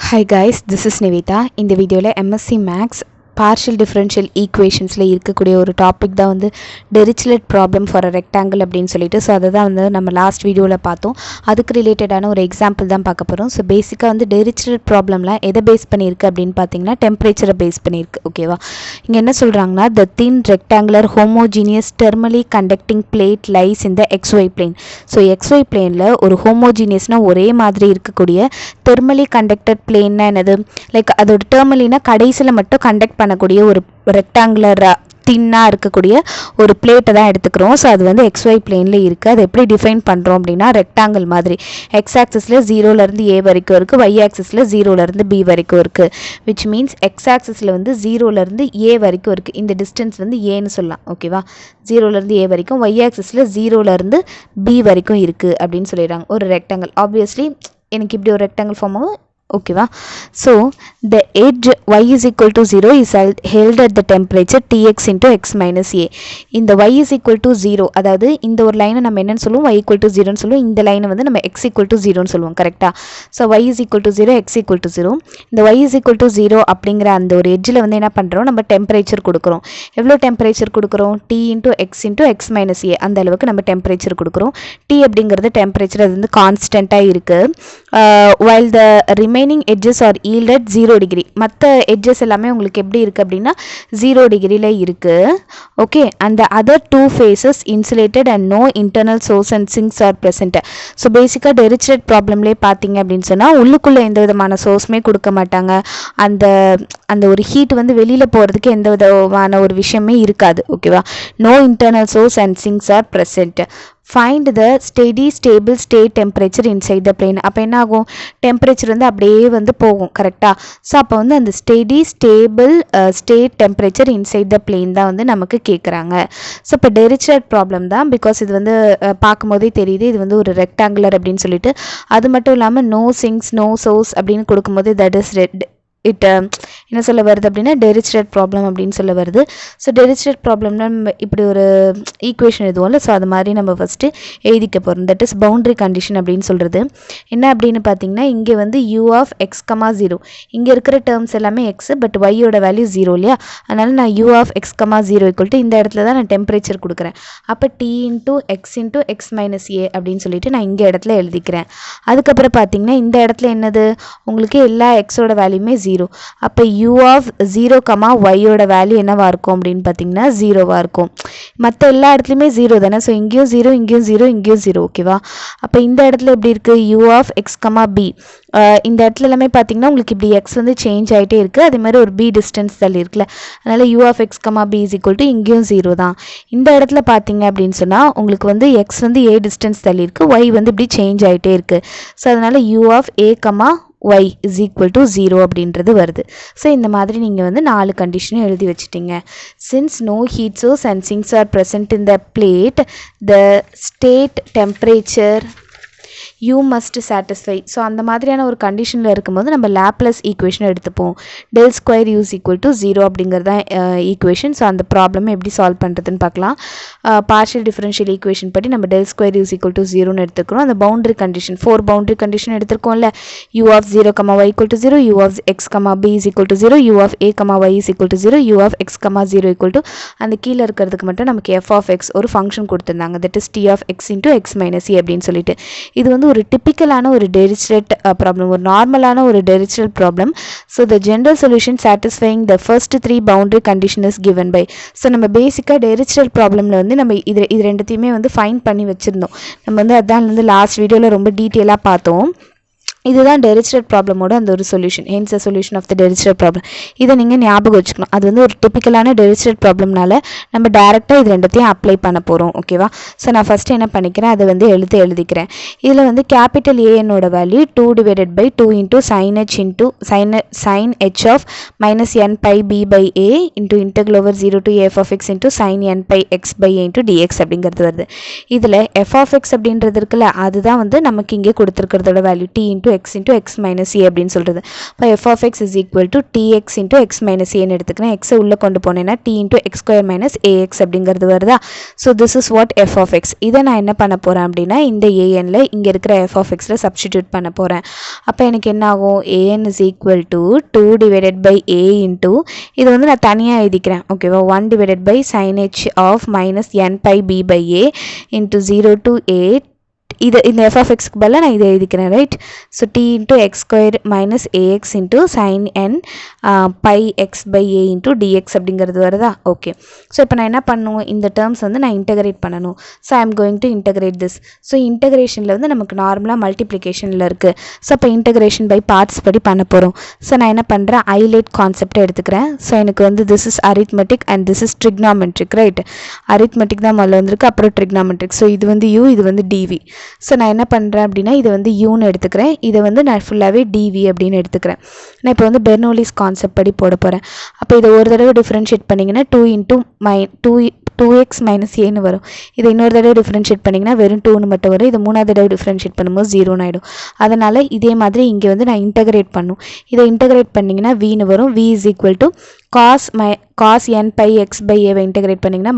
Hi guys, this is Nivita. In the video MSc Max partial differential equationsல இருக்கக்கூடிய ஒரு topic தான் வந்து Dirichlet problem for a rectangle அப்படின்னு சொல்லிட்டு ஸோ அதை தான் வந்து நம்ம லாஸ்ட் வீடியோவில் பார்த்தோம். அதுக்கு ரிலேட்டடான ஒரு எக்ஸாம்பிள் தான் பார்க்க போகிறோம். ஸோ பேசிக்காக வந்து Dirichlet ப்ராப்ளம்லாம் எதை பேஸ் பண்ணியிருக்கு அப்படின்னு பார்த்தீங்கன்னா டெம்பரேச்சரை பேஸ் பண்ணியிருக்கு. ஓகேவா, இங்கே என்ன சொல்கிறாங்கன்னா the thin rectangular homogeneous thermally conducting plate lies in the xy plane. So xy பிளேனில் ஒரு ஹோமோஜீனியஸ்னால் ஒரே மாதிரி இருக்கக்கூடிய தெர்மலி கண்டக்டட் பிளேன்னா என்னது, லைக் அதோட டெர்மலினா கடைசியில் மட்டும் கண்டக்ட் பண்ணக்கூடிய ஒரு ரெக்டாங்குலர் தின்னாக இருக்கக்கூடிய ஒரு பிளேட்டை தான் எடுத்துக்கிறோம். ஸோ அது வந்து எக்ஸ்ஒய் பிளேனில் இருக்குது. அது எப்படி டிஃபைன் பண்ணுறோம் அப்படின்னா ரெக்டாங்கிள் மாதிரி எக்ஸ் ஆக்சிஸில் 0லேருந்து ஏ வரைக்கும் இருக்குது, ஒய் ஆக்சிஸில் 0லேருந்து பி வரைக்கும் இருக்குது. விச் மீன்ஸ் எக்ஸ் ஆக்சிஸில் வந்து 0லேருந்து ஏ வரைக்கும் இருக்குது. இந்த டிஸ்டன்ஸ் வந்து ஏன்னு சொல்லலாம். ஓகேவா, 0லேருந்து ஏ வரைக்கும், ஒய் ஆக்சிஸில் 0லேருந்து பி வரைக்கும் இருக்குது அப்படின்னு சொல்லிடுறாங்க ஒரு ரெக்டாங்கிள். ஆப்வியஸ்லி எனக்கு இப்படி ஒரு ரெக்டாங்கிள் ஃபார்ம் ஆகும். ஓகேவா, so the edge y is equal to 0 is held at the temperature Tx into x minus a. இந்த y is equal to 0, அதாவது இந்த ஒரு லைனை நம்ம என்னன்னு சொல்லுவோம், y equal to 0ன்னு சொல்லுவோம். இந்த லைனை வந்து நம்ம x equal to 0ன்னு சொல்லுவோம். கரெக்டாக, so y is equal to 0, x equal to 0. இந்த y is equal to 0 அப்படிங்கிற அந்த ஒரு எட்ஜில் வந்து என்ன பண்ணுறோம், நம்ம டெம்பரேச்சர் கொடுக்குறோம். எவ்வளோ டெம்பரேச்சர் கொடுக்குறோம், T into x minus a, அந்த அளவுக்கு நம்ம டெம்பரேச்சர் கொடுக்குறோம். T அப்படிங்கிறது டெம்பரேச்சர், அது வந்து கான்ஸ்டண்ட்டாக இருக்குது. while the remaining edges are yielded 0 degree. மற்ற edges எல்லாமே உங்களுக்கு எப்படி இருக்குது அப்படின்னா 0 டிகிரியில் இருக்குது. Okay, and the other two faces insulated and no internal source and sinks are present. So பேசிக்காக Dirichlet ப்ராப்ளம்லேயே பார்த்தீங்க அப்படின்னு சொன்னால் உள்ளுக்குள்ளே எந்த விதமான சோர்ஸுமே கொடுக்க மாட்டாங்க. அந்த அந்த ஒரு ஹீட் வந்து வெளியில் போகிறதுக்கு எந்த விதமான ஒரு விஷயமே இருக்காது. ஓகேவா, no internal source and sinks are present. Find the steady stable state temperature inside the plane. அப்போ என்ன ஆகும், டெம்பரேச்சர் வந்து அப்படியே வந்து போகும். கரெக்டாக, ஸோ அப்போ வந்து அந்த steady stable state temperature inside the plane தான் வந்து நமக்கு கேட்குறாங்க. ஸோ இப்போ Dirichlet ப்ராப்ளம் தான், பிகாஸ் இது வந்து பார்க்கும்போதே தெரியுது இது வந்து ஒரு ரெக்டாங்குலர் அப்படின்னு சொல்லிட்டு. அது மட்டும் இல்லாமல் நோ சிங்ஸ் நோ சோர்ஸ் அப்படின்னு கொடுக்கும்போது தட் இஸ் என்ன சொல்ல வருது அப்படின்னா Dirichlet ப்ராப்ளம் அப்படின்னு சொல்ல வருது. ஸோ Dirichlet ப்ராப்ளம்னா நம்ம இப்படி ஒரு ஈக்குவேஷன் எதுவும். ஸோ அது மாதிரி நம்ம ஃபஸ்ட்டு எழுதிக்க போகிறோம். தட் இஸ் பவுண்ட்ரி கண்டிஷன் அப்படின்னு சொல்கிறது. என்ன அப்படின்னு பார்த்தீங்கன்னா இங்கே வந்து u of x, 0, இங்கே இருக்கிற டேர்ம்ஸ் எல்லாமே எக்ஸ், பட் ஒய்யோட வேல்யூ 0 இல்லையா, அதனால் நான் u of x, 0 ஈக்குவல் இந்த இடத்துல தான் நான் டெம்பரேச்சர் கொடுக்குறேன். அப்போ T into x minus a அப்படின்னு சொல்லிட்டு நான் இங்கே இடத்துல எழுதிக்கிறேன். அதுக்கப்புறம் பார்த்தீங்கன்னா இந்த இடத்துல என்னது, உங்களுக்கு எல்லா எக்ஸோட வேல்யூமே 0. அப்போ u of 0, yயோட வேல்யூ என்னவா இருக்கும் அப்படின்னு பார்த்தீங்கன்னா 0வா இருக்கும். மற்ற எல்லா இடத்துலையுமே 0 தானே, ஸோ இங்கேயும் 0, இங்கேயும் 0, இங்கேயும் 0. ஓகேவா, அப்போ இந்த இடத்துல எப்படி இருக்குது, u of x, b. இந்த இடத்துல எல்லாமே பார்த்தீங்கன்னா உங்களுக்கு இப்படி எக்ஸ் வந்து சேஞ்ச் ஆகிட்டே இருக்குது. அதே மாதிரி ஒரு b டிஸ்டன்ஸ் தள்ளி இருக்குல்ல, அதனால் u of x, b is equal to இங்கேயும் 0 தான். இந்த இடத்துல பார்த்தீங்க அப்படின்னு சொன்னால் உங்களுக்கு வந்து எக்ஸ் வந்து a டிஸ்டன்ஸ் தள்ளி இருக்குது, y வந்து இப்படி சேஞ்ச் ஆகிட்டே இருக்குது. ஸோ அதனால் u of a, y is equal to 0 அப்படின்றது வருது. ஸோ இந்த மாதிரி நீங்கள் வந்து 4 கண்டிஷனும் எழுதி வச்சுட்டீங்க. Since no heat source and sinks are present in the plate, the state temperature u must satisfy. So அந்த மாதிரியான ஒரு கண்டிஷனில் இருக்கும்போது நம்ம லாப்லஸ் ஈக்குவேஷன் எடுத்துப்போம். del square u is equal to 0 அப்படிங்கிறது தான் ஈக்குவேஷன். ஸோ அந்த ப்ராப்ளம் எப்படி சால்வ் பண்ணுறதுன்னு பார்க்கலாம். பார்ஷியல் டிஃபரன்ஷியல் ஈக்குவேஷன் படி நம்ம del square u is equal to 0ன்னு எடுத்துக்கிறோம். அந்த பவுண்டரி கண்டிஷன் 4 பவுண்டரி கண்டிஷன் எடுத்துருக்கோம்ல, u of 0, y equal to 0, u of x, b is equal to 0, u of a, y is equal to 0, u of x, 0 equal to அந்த கீழே இருக்கிறதுக்கு மட்டும் நமக்கு f of x ஒரு function கொடுத்துருந்தாங்க. That is t of x into x minus a அப்படின்னு சொல்லிட்டு. இது வந்து ஒரு டிப்பிக்கலான ஒரு Dirichlet ப்ராப்ளம், ஒரு நார்மலான ஒரு Dirichlet problem. So the general solution satisfying the first 3 boundary condition is given by. So நம்ம பேசிக்காக Dirichlet ப்ராப்ளமில் வந்து நம்ம இது ரெண்டுத்தையுமே வந்து ஃபைண்ட் பண்ணி வச்சுருந்தோம். நம்ம வந்து அதான் வந்து லாஸ்ட் வீடியோவில் ரொம்ப டீட்டெயிலாக பார்த்தோம். இதுதான் Dirichlet ப்ராப்ளமோட அந்த ஒரு சொல்யூஷன், hence the solution of the Dirichlet problem. இதை நீங்கள் ஞாபகம் வச்சுக்கணும். அது வந்து ஒரு டிப்பிக்கலான Dirichlet ப்ராப்ளம்னால நம்ம டேரெக்டாக இது ரெண்டுத்தையும் அப்ளை பண்ண போகிறோம். ஓகேவா, ஸோ நான் ஃபஸ்ட்டு என்ன பண்ணிக்கிறேன், அதை வந்து எழுதிக்கிறேன். இதில் வந்து capital ஏஎன்னோட value 2 divided by 2 into sin h of minus n pi b by a into integral over 0 to f of x into sin n pi x by a into dx அப்படிங்கிறது வருது. இதில் f of x அப்படின்றது இருக்குல்ல, அதுதான் வந்து நமக்கு இங்கே கொடுத்துருக்கிறதோட value t into x into x minus a அப்படின்னு சொல்கிறது. இப்போ f of x is equal to tx into x minus a ன்னு எடுத்துக்கிறேன். x உள்ளே கொண்டு போனேன்னா t into x square minus ax அப்படிங்கிறது வருதா. So this is what f of x. இதை நான் என்ன பண்ண போகிறேன் அப்படின்னா இந்த anல இங்கே இருக்கிற f of xல சப்ஸ்டிடியூட் பண்ண போகிறேன். அப்போ எனக்கு என்ன ஆகும், an is equal to 2 divided by a into இது வந்து நான் தனியாக எழுதிக்கிறேன் ஓகேவா, 1 divided by sin h of minus n pi b by a into 0 to a இது இந்த f of xக்கு பதிலாக நான் இதை எழுதிக்கிறேன் right. So t into x square minus ax into sin n pi x by a into dx அப்படிங்கிறது வருதா. Okay, so இப்போ நான் என்ன பண்ணணும், இந்த டேர்ம்ஸ் வந்து நான் இன்டகிரேட் பண்ணணும். So I am going to integrate this. So இன்டகிரேஷனில் வந்து நமக்கு நார்மலாக மல்டிப்ளிகேஷனில் இருக்குது. ஸோ அப்போ இன்டகிரேஷன் பை பார்ட்ஸ் படி பண்ண போகிறோம். ஸோ நான் என்ன பண்ணுறேன், ஐலேட் கான்செப்டை எடுத்துக்கிறேன். ஸோ எனக்கு வந்து this is arithmetic and this is trigonometric right. Arithmetic தான் முதல்ல வந்திருக்கு, அப்புறம் ட்ரிக்னாமெட்ரிக். ஸோ இது வந்து u, இது வந்து dv. ஸோ நான் என்ன பண்ணுறேன் அப்படின்னா இதை வந்து யூன்னு எடுத்துக்கிறேன், இதை வந்து நான் ஃபுல்லாகவே டிவி அப்படின்னு எடுத்துக்கிறேன். நான் இப்போ வந்து பெர்னோலிஸ் கான்செப்ட் படி போட போகிறேன். அப்போ இதை ஒரு தடவை டிஃப்ரென்ஷியேட் பண்ணிங்கன்னா 2x மைனஸ் ஏன்னு வரும். இதை இன்னொரு தடவை டிஃப்ரென்ஷியேட் பண்ணிங்கன்னா வெறும் 2ன்னு மட்டும் வரும். இது மூணாவது தடவை டிஃப்ரென்ஷியேட் பண்ணும்போது 0ன்னு ஆகிடும். அதனால் இதே மாதிரி இங்கே வந்து நான் இன்டகிரேட் பண்ணும். இதை இன்டகிரேட் பண்ணிங்கன்னா வின்னு வரும். v is equal to cos n pi x by a integrate பண்ணிங்கன்னா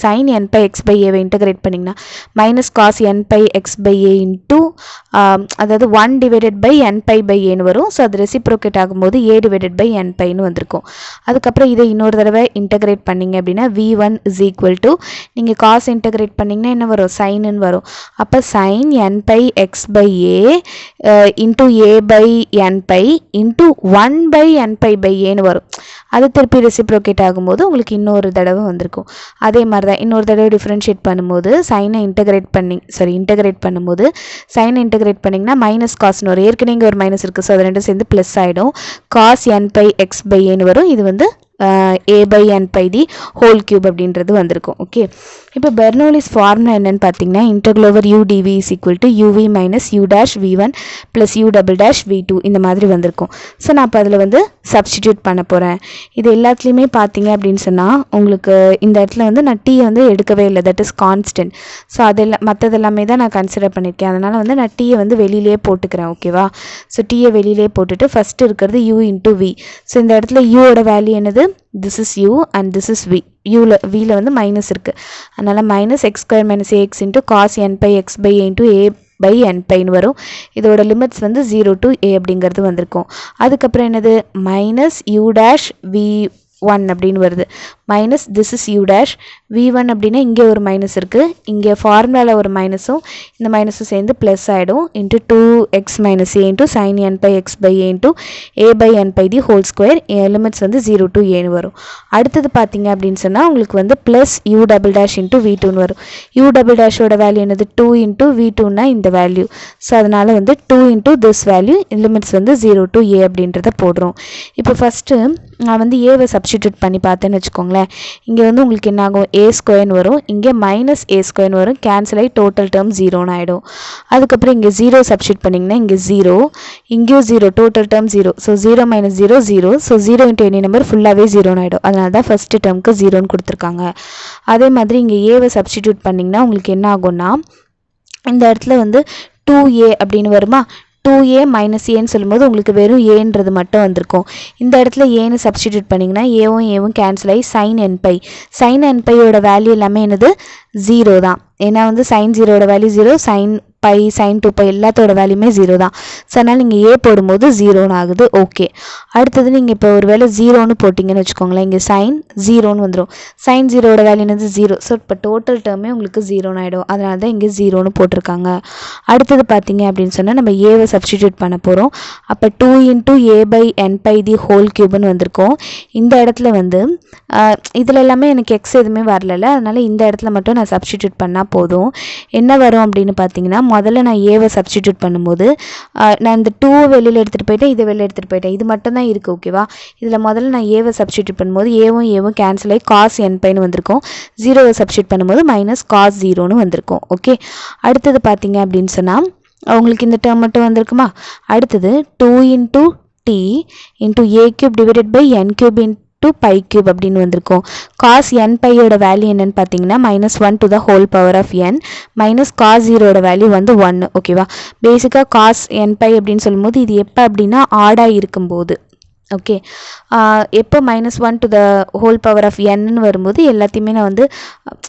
sin n pi x by a integrate பண்ணிங்கன்னா minus cos n pi x by a into அதாவது 1 divided by n pi by a வரும். So அது reciprocate ஆகும்போது a divided by n piன்னு வந்திருக்கும். அதுக்கப்புறம் இதை இன்னொரு தடவை இன்டகிரேட் பண்ணிங்க அப்படின்னா v1 is equal to நீங்கள் cos இன்டகிரேட் பண்ணிங்கன்னா என்ன வரும், சைன்னு வரும். அப்போ sin n pi x by a into a by n pi into 1 by n pi by aன்னு வரும். அது திருப்பி ரெசிப்ரோகேட் ஆகும்போது உங்களுக்கு இன்னொரு தடவை வந்திருக்கும். அதே மாதிரி தான் இன்னொரு தடவை டிஃப்ரென்ஷியேட் பண்ணும்போது சைனை இன்டகிரேட் பண்ணும்போது சைனை இன்டகிரேட் பண்ணிங்கன்னா மைனஸ் காஸ்னு வரும். ஏற்கனவே இங்கே ஒரு மைனஸ் இருக்குது. ஸோ அது ரெண்டும் சேர்ந்து ப்ளஸ் ஆகிடும். Cos n pi x by aன்னு வரும். இது வந்து a by n pi the whole cube அப்படின்றது வந்திருக்கும். ஓகே, இப்போ பெர்னோலிஸ் ஃபார்முலா என்னன்னு பார்த்தீங்கன்னா integral over u dv is equal to uv minus u dash v1 plus u double dash v2 இந்த மாதிரி வந்திருக்கும். ஸோ நான் இப்போ அதில் வந்து சப்ஸ்டிடியூட் பண்ண போகிறேன். இது எல்லாத்துலேயுமே பார்த்தீங்க அப்படின்னு சொன்னால் உங்களுக்கு இந்த இடத்துல வந்து நான் t வந்து எடுக்கவே இல்லை, தட் இஸ் கான்ஸ்டன்ட். ஸோ அதெல்லாம் மற்றதெல்லாமே தான் நான் கன்சிடர் பண்ணியிருக்கேன். அதனால் வந்து நான் t வந்து வெளியிலே போட்டுக்கிறேன் ஓகேவா. ஸோ t வெளியிலே போட்டுட்டு ஃபஸ்ட்டு இருக்கிறது u into v. ஸோ இந்த இடத்துல u ஓட வேல்யூ என்னது, this is u and this is v. vல வந்து மைனஸ் இருக்குது. அதனால் minus x square minus ax into cos n pi x by a into a by n piன்னு வரும். இதோட லிமிட்ஸ் வந்து 0 to a அப்படிங்கிறது வந்திருக்கும். அதுக்கப்புறம் என்னது மைனஸ் u dash v1 அப்படின்னு வருது. Minus this is u dash v1 அப்படின்னா இங்கே ஒரு மைனஸ் இருக்குது, இங்கே ஃபார்முலாவில் ஒரு மைனஸும் இந்த மைனஸும் சேர்ந்து ப்ளஸ் ஆகிடும். Into 2x minus a into sin n pi x by a into a by n pi the whole square. Limits வந்து 0 to aன்னு வரும். அடுத்தது பார்த்தீங்க அப்படின்னு சொன்னால் உங்களுக்கு வந்து plus u double dash into v2ன்னு வரும். u டபுள் டேஷோட வேல்யூ என்னது, 2 இன்ட்டு v2ன்னா இந்த வேல்யூ. ஸோ அதனால் வந்து 2 இன்ட்டு திஸ் வேல்யூ, லிமிட்ஸ் வந்து 0 to a அப்படின்றத போடுறோம். இப்போ ஃபஸ்ட்டு நான் வந்து ஏவை சப்ஸ்டிடியூட் பண்ணி பார்த்தேன்னு வச்சுக்கோங்களேன். இங்கே வந்து உங்களுக்கு என்ன ஆகும், a ஸ்கொயர்னு வரும், இங்கே மைனஸ் a ஸ்கொயர்னு வரும். கேன்சல் ஆகி டோட்டல் டேர்ம் 0ன்னு ஆகிடும். அதுக்கப்புறம் இங்கே 0 சப்ஸ்டியூட் பண்ணிங்கன்னா இங்கே 0, இங்கேயும் 0, total term 0. So 0 minus 0 0. So 0 into any number ஃபுல்லாகவே 0ன்னு ஆகிடும். அதனால தான் ஃபஸ்ட்டு டேர்முக்கு 0ன்னு கொடுத்துருக்காங்க. அதே மாதிரி இங்கே ஏவை சப்ஸ்டிடியூட் பண்ணிங்கன்னா உங்களுக்கு என்ன ஆகும்னா இந்த இடத்துல வந்து 2a அப்படின்னு வருமா. 2a மைனஸ் ஏன்னு சொல்லும்போது உங்களுக்கு வெறும் ஏன்றது மட்டும் வந்திருக்கும். இந்த இடத்துல ஏன்னு சப்ஸ்டிடியூட் பண்ணிங்கன்னா ஏவும் கேன்சல் ஆகி sine n pi. Sine n piயோட வேல்யூ எல்லாமே என்னது 0 தான். ஏன்னா வந்து சைன் 0ஓட வேல்யூ 0, சைன் பை சைன் 2π எல்லாத்தோட வேல்யூமே 0 தான். ஸோ அதனால் நீங்கள் ஏ போடும்போது 0ன்னு ஆகுது. ஓகே, அடுத்தது நீங்கள் இப்போ ஒரு வேளை 0ன்னு போட்டிங்கன்னு வச்சுக்கோங்களேன், இங்கே சைன் 0ன்னு வந்துடும். சைன் 0ஓட வேல்யூ என்னது 0. ஸோ இப்போ டோட்டல் டேர்மே உங்களுக்கு 0ன்னு ஆகிடும். அதனால தான் இங்கே 0ன்னு போட்டிருக்காங்க. அடுத்தது பார்த்தீங்க அப்படின்னு சொன்னால் நம்ம ஏவை சப்ஸ்டிடியூட் பண்ண போகிறோம். அப்போ 2 into a by n pi the whole கியூப்னு வந்திருக்கும். இந்த இடத்துல வந்து இதில் எல்லாமே எனக்கு எக்ஸ் எதுவுமே வரல, அதனால் இந்த இடத்துல மட்டும் நான் சப்ஸ்டிடியூட் பண்ணால் போதும். என்ன வரும் அப்படின்னு பார்த்தீங்கன்னா முதல்ல நான் ஏவை சப்ஸ்டிடியூட் பண்ணும்போது நான் இந்த 2 வெளியில் எடுத்துகிட்டு போயிட்டேன், இதை வெளியில் எடுத்துகிட்டு போயிட்டேன், இது மட்டும் தான் இருக்குது ஓகேவா. இதில் முதல்ல நான் ஏவை சப்ஸ்டிடியூட் பண்ணும்போது ஏவும் கேன்சல் ஆகி காஸ் n பைன்னு வந்திருக்கும். 0வை சப்ஸ்டிடியூட் பண்ணும்போது மைனஸ் காஸ் 0ன்னு வந்திருக்கும். ஓகே, அடுத்தது பார்த்தீங்க அப்படின்னு சொன்னால் உங்களுக்கு இந்த டேர்ம் மட்டும் வந்திருக்குமா. அடுத்தது 2 into t into a cube divided by n cube into into pi cube அப்படின்னு வந்திருக்கும். cos n பையோட வேல்யூ என்னன்னு பார்த்தீங்கன்னா -1 to the whole power of n minus cos 0 value வந்து 1. ஓகேவா, பேசிக்காக cos n பை அப்படின்னு சொல்லும்போது இது எப்போ அப்படின்னா ஆடாக இருக்கும்போது. ஓகே, எப்போ -1 to the whole power of n வரும்போது எல்லாத்தையுமே நான் வந்து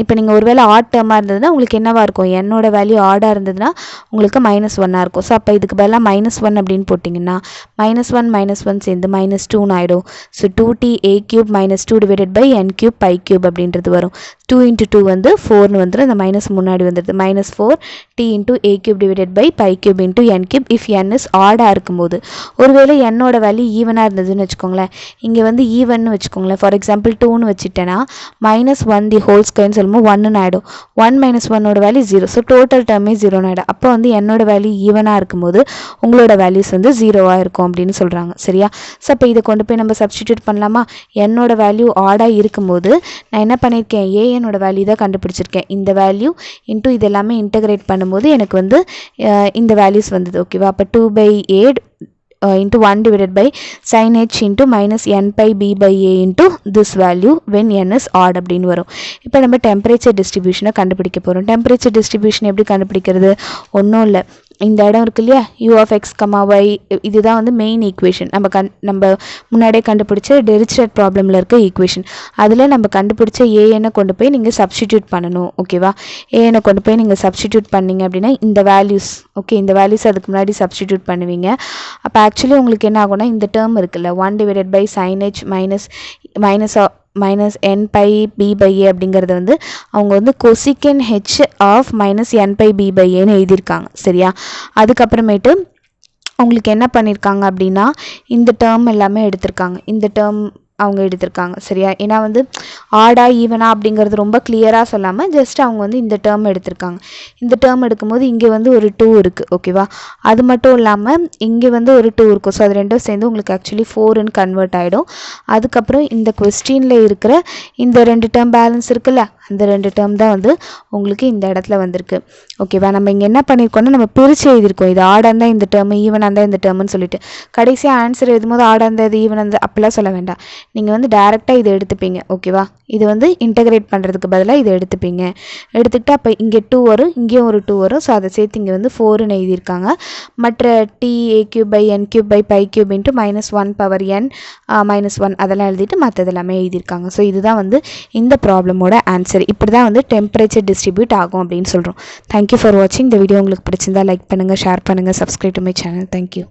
இப்போ நீங்கள் ஒருவேளை ஆட் டேர்மாக இருந்ததுன்னா உங்களுக்கு என்னவாக இருக்கும், என்னோட வேல்யூ ஆடாக இருந்ததுன்னா உங்களுக்கு -1 இருக்கும். ஸோ அப்போ இதுக்கு பதிலாக -1 அப்படின்னு போட்டிங்கன்னா -1 சேர்ந்து -2 ஆகிடும். So 2t a cube -2 divided by n cube pi cube அப்படின்றது வரும். 2 into 2 வந்து 4ன்னு வந்துடும், இந்த மைனஸ் முன்னாடி வந்துடுது. -4t into a cube divided by pi cube into n cube if n is ஆடாக இருக்கும்போது. ஒருவேளை என்னோட வேல்யூ ஈவனாக இருந்ததுன்னு வச்சுக்கோங்களேன், இங்கே வந்து ஈவன்னு வச்சுக்கோங்களேன். ஃபார் எக்ஸாம்பிள் 2ன்னு வச்சுட்டேன்னா -1 தி ஹோல் ஸ்கொயர்னு சொல்லும்போது 1ன்னு ஆகிடும். 1 - 1ஓட வேல்யூ 0. ஸோ டோட்டல் டேர்மே 0ன்னு ஆகிடும். அப்போ வந்து என்னோட வேல்யூ ஈவனாக இருக்கும்போது உங்களோட வேல்யூஸ் வந்து 0வாக இருக்கும் அப்படின்னு சொல்கிறாங்க. சரியா, ஸோ அப்போ இதை கொண்டு போய் நம்ம சப்ஸ்டிடியூட் பண்ணலாமா? என்னோட வேல்யூ ஆடாக இருக்கும்போது நான் என்ன பண்ணியிருக்கேன், ஏஎனோட வேல்யூ தான் கண்டுபிடிச்சிருக்கேன். இந்த வேல்யூ இன்ட்டு இது எல்லாமே இன்டகிரேட் பண்ணும்போது எனக்கு வந்து இந்த வேல்யூஸ் வந்தது. ஓகேவா, அப்போ 2/8 into 1 divided by sin h into minus n pi b by a into this value when n is odd அப்படின்னு வரும். இப்போ நம்ம டெம்பரேச்சர் டிஸ்ட்ரிபியூஷனை கண்டுபிடிக்க போகிறோம். டெம்பரேச்சர் டிஸ்ட்ரிபியூஷன் எப்படி கண்டுபிடிக்கிறது, ஒன்றும் இல்லை, இந்த இடம் இருக்கு இல்லையா, u of x, y, இதுதான் வந்து மெயின் ஈக்குவேஷன். நம்ம முன்னாடியே கண்டுபிடிச்ச டெரிச்லெட் ப்ராப்ளமில் இருக்க ஈக்குவேஷன். அதில் நம்ம கண்டுபிடிச்ச ஏஎனை கொண்டு போய் நீங்கள் சப்ஸ்டிடியூட் பண்ணணும். ஓகேவா, ஏஎனை கொண்டு போய் நீங்கள் சப்ஸ்டிடியூட் பண்ணிங்க அப்படின்னா இந்த வேல்யூஸ், ஓகே, இந்த வேல்யூஸ் அதுக்கு முன்னாடி சப்ஸ்டிடியூட் பண்ணுவீங்க. அப்போ ஆக்சுவலி உங்களுக்கு என்ன ஆகும்னா இந்த டேர்ம் இருக்குல்ல 1 divided by sin h minus n pi b by a அப்படிங்கிறது வந்து அவங்க வந்து cosecant h of minus n pi b by a ன்னு எழுதியிருக்காங்க. சரியா, அதுக்கப்புறமேட்டு உங்களுக்கு என்ன பண்ணியிருக்காங்க அப்படின்னா இந்த டேர்ம் எல்லாமே எடுத்திருக்காங்க. இந்த டேர்ம் அவங்க எடுத்திருக்காங்க. சரியா, ஏன்னா வந்து ஆடா ஈவனா அப்படிங்கிறது ரொம்ப கிளியராக சொல்லாமல் ஜஸ்ட் அவங்க வந்து இந்த டேர்ம் எடுத்திருக்காங்க. இந்த டேர்ம் எடுக்கும்போது இங்கே வந்து ஒரு 2 இருக்குது. ஓகேவா, அது மட்டும் இல்லாமல் இங்கே வந்து ஒரு 2 இருக்கும். ஸோ அது ரெண்டும் சேர்ந்து உங்களுக்கு ஆக்சுவலி 4ன்னு கன்வெர்ட் ஆகிடும். அதுக்கப்புறம் இந்த கொஸ்டினில் இருக்கிற இந்த 2 டேர்ம் பேலன்ஸ் இருக்குல்ல, அந்த 2 டேர்ம் தான் வந்து உங்களுக்கு இந்த இடத்துல வந்திருக்கு. ஓகேவா, நம்ம இங்கே என்ன பண்ணியிருக்கோம்னா நம்ம பிரித்து எழுதியிருக்கோம், இது ஆடாக இருந்தால் இந்த டேர்ம், ஈவனாக இருந்தால் இந்த டேர்ம்னு சொல்லிட்டு. கடைசியாக ஆன்சர் எழுதும்போது ஆடாக இருந்தால் இது ஈவனாக இருந்தால் அப்படிலாம் சொல்ல வேண்டாம். நீங்கள் வந்து டேரெக்டாக இதை எடுத்துப்பீங்க. ஓகேவா, இது வந்து இன்டகிரேட் பண்ணுறதுக்கு பதிலாக இதை எடுத்துப்பீங்க. எடுத்துக்கிட்டு அப்போ இங்கே 2 வரும், இங்கேயும் ஒரு 2 வரும். ஸோ அதை சேர்த்து இங்கே வந்து 4ன்னு எழுதியிருக்காங்க. மற்ற t a cube by n cube by pi cube into -1 power n -1 அதெல்லாம் எழுதிட்டு மற்றது எல்லாமே எழுதியிருக்காங்க. ஸோ இதுதான் வந்து இந்த ப்ராப்ளமோட ஆன்சர். இப்படி தான் வந்து டெம்பரேச்சர் டிஸ்ட்ரிபியூட் ஆகும் அப்படின்னு சொல்கிறோம். தேங்க்யூ ஃபார் வாட்சிங். இந்த வீடியோ உங்களுக்கு பிடிச்சிருந்தா லைக் பண்ணுங்கள், ஷேர் பண்ணுங்கள், subscribe to my channel. Thank you.